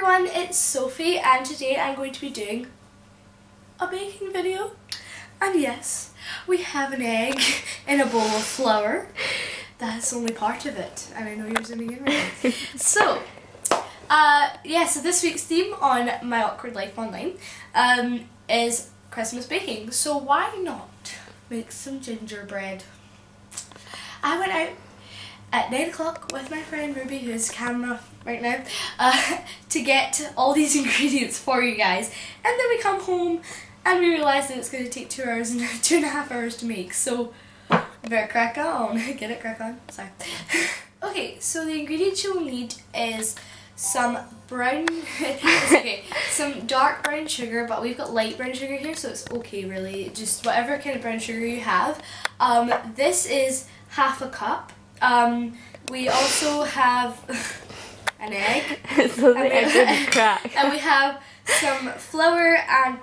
everyone, it's Sophie and today I'm going to be doing a baking video. And yes, we have an egg in a bowl of flour. That's only part of it, and I know you're zooming in right now. So this week's theme on My Awkward Life Online is Christmas baking. So why not make some gingerbread? I went out at 9 o'clock with my friend Ruby, who's camera right now, to get all these ingredients for you guys, and then we come home and we realise that it's going to take 2 hours and 2.5 hours to make, so I better crack on. Get it? Crack on? Sorry. Okay, so the ingredients you'll need is some brown, some dark brown sugar, but we've got light brown sugar here, so it's okay really, just whatever kind of brown sugar you have. This is half a cup. We also have an egg, so the egg didn't crack. And we have some flour and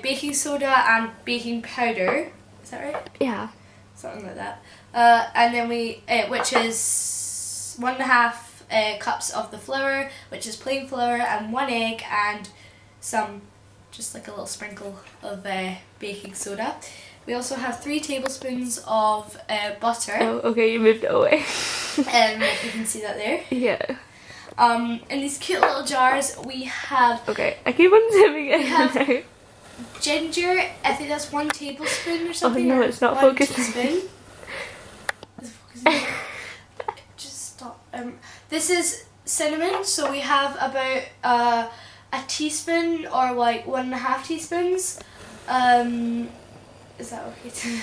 baking soda and baking powder. Is that right? Yeah. Something like that. And then we, which is 1.5 cups of the flour, which is plain flour, and 1 egg and some, just like a little sprinkle of baking soda. We also have 3 tablespoons of butter. Oh, okay, you moved it away. You can see that there. Yeah. In these cute little jars we have... Okay, I keep on zooming in. We have ginger, I think that's 1 tablespoon or something. Oh no, it's not focusing. Teaspoon. Is it focusing? Just stop. This is cinnamon, so we have about a teaspoon or like 1.5 teaspoons. Is that okay too?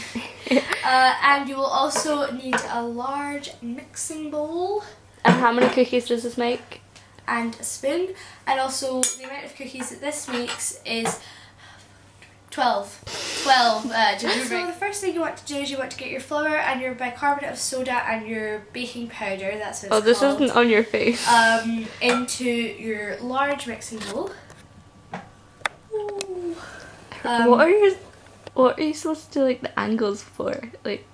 And you will also need a large mixing bowl. And how many cookies does this make? And a spoon. And also the amount of cookies that this makes is 12 gingerbread. So the first thing you want to do is you want to get your flour and your bicarbonate of soda and your baking powder, that's what it's called. This isn't on your face. Into your large mixing bowl. What are you supposed to do, like, the angles for? Like,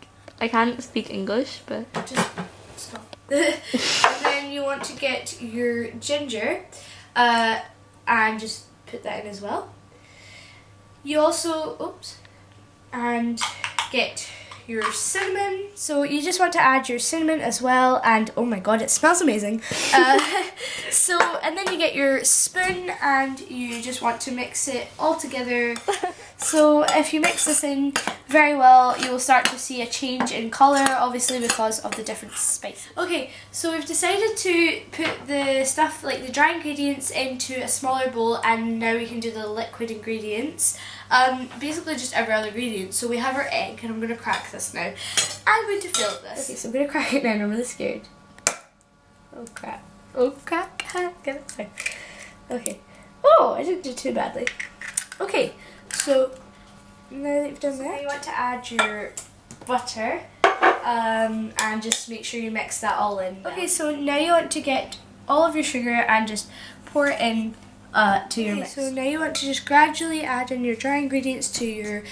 I can't speak English, but... Just stop. And then you want to get your ginger, and just put that in as well. You also, and get your cinnamon. So you just want to add your cinnamon as well, and oh my god, it smells amazing. And then you get your spoon and you just want to mix it all together. So if you mix this in very well, you will start to see a change in colour, obviously because of the different spice. Okay, so we've decided to put the stuff, like the dry ingredients, into a smaller bowl, and now we can do the liquid ingredients. Basically just every other ingredient. So we have our egg, and I'm going to crack this now. I'm going to fill this. Okay, so I'm going to crack it now, and I'm really scared. Oh crap. Oh crap. Get it? Sorry. Okay. Oh, I didn't do too badly. Okay, so now that you've done that, you want to add your butter, and just make sure you mix that all in. Okay, so now you want to get all of your sugar and just pour it in to your mix. So now you want to just gradually add in your dry ingredients to your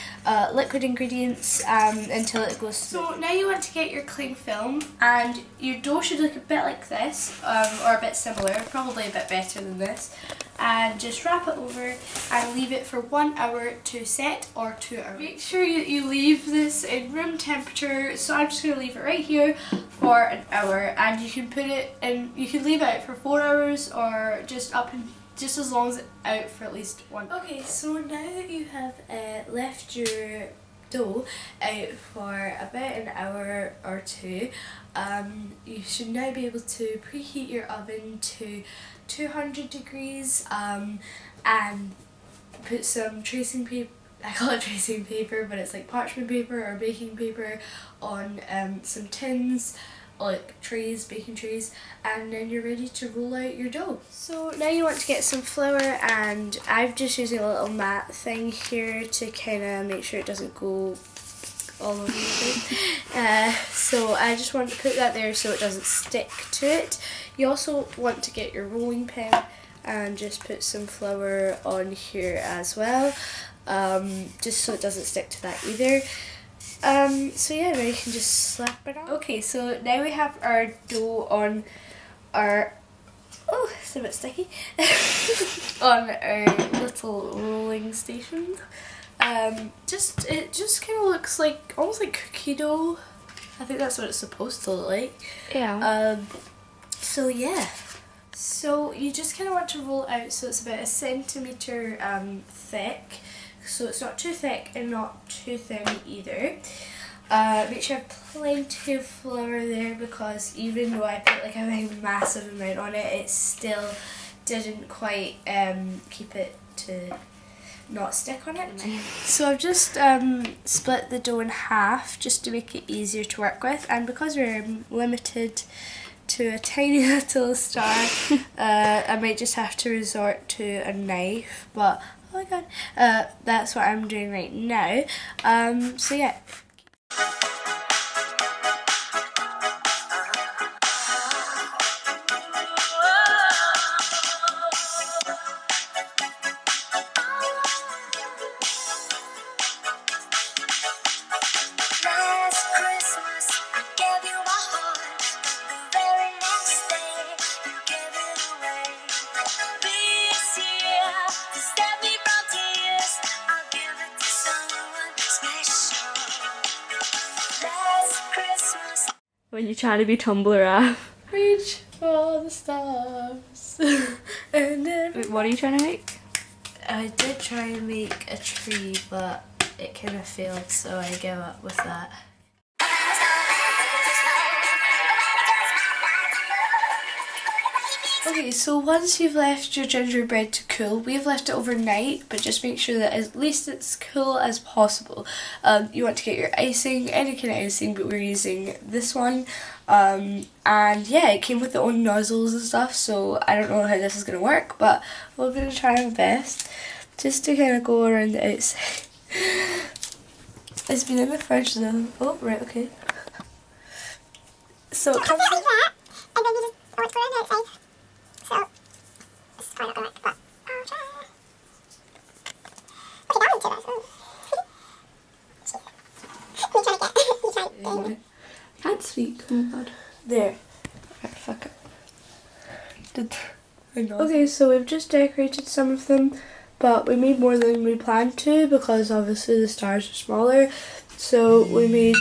liquid ingredients until it goes through. So now you want to get your cling film, and your dough should look a bit like this, or a bit similar, probably a bit better than this. And just wrap it over and leave it for 1 hour to set, or 2 hours. Make sure you leave this in room temperature, so I'm just going to leave it right here for an hour, and you can put it in, you can leave it out for 4 hours or just as long as it's out for at least 1 hour. Okay, so now that you have left your dough out for about an hour or 2, you should now be able to preheat your oven to 200 degrees and put some tracing paper, I call it tracing paper, but it's like parchment paper or baking paper, on some tins, like trays, baking trays, and then you're ready to roll out your dough. So now you want to get some flour, and I'm just using a little mat thing here to kind of make sure it doesn't go all over the place. So I just want to put that there so it doesn't stick to it. You also want to get your rolling pin and just put some flour on here as well, just so it doesn't stick to that either. So yeah, now you can just slap it on. Okay, so now we have our dough on our it's a bit sticky, on our little rolling station. It just kind of looks like, almost like cookie dough. I think that's what it's supposed to look like. Yeah. So yeah. So you just kind of want to roll it out so it's about 1 centimetre thick. So it's not too thick and not too thin either. Make sure you have plenty of flour there, because even though I put like a big massive amount on it, it still didn't quite keep it to not stick on it. So I've just split the dough in half just to make it easier to work with, and because we're limited to a tiny little star, I might just have to resort to a knife, but oh my god, that's what I'm doing right now. So yeah. When you're trying to be Tumblr off. Reach for the stars. And then Wait, what are you trying to make? I did try and make a tree, but it kind of failed, so I gave up with that. Okay, so once you've left your gingerbread to cool, we've left it overnight, but just make sure that at least it's cool as possible. You want to get your icing, any kind of icing, but we're using this one. And yeah, it came with its own nozzles and stuff, so I don't know how this is going to work, but we're going to try our best just to kind of go around the outside. It's been in the fridge though. Oh, right, okay. So it comes with that, and then you just want to go around the outside. So, this is probably not going to work, but I'll try. Okay, that one's too bad. You try to get, Can't speak, oh my god. there. Right, fuck it. Okay, so we've just decorated some of them, but we made more than we planned to because obviously the stars are smaller. So we made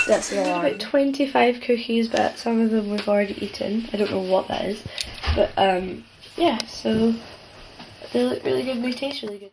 about 25 cookies, but some of them we've already eaten. I don't know what that is, but yeah. So they look really good and they taste really good.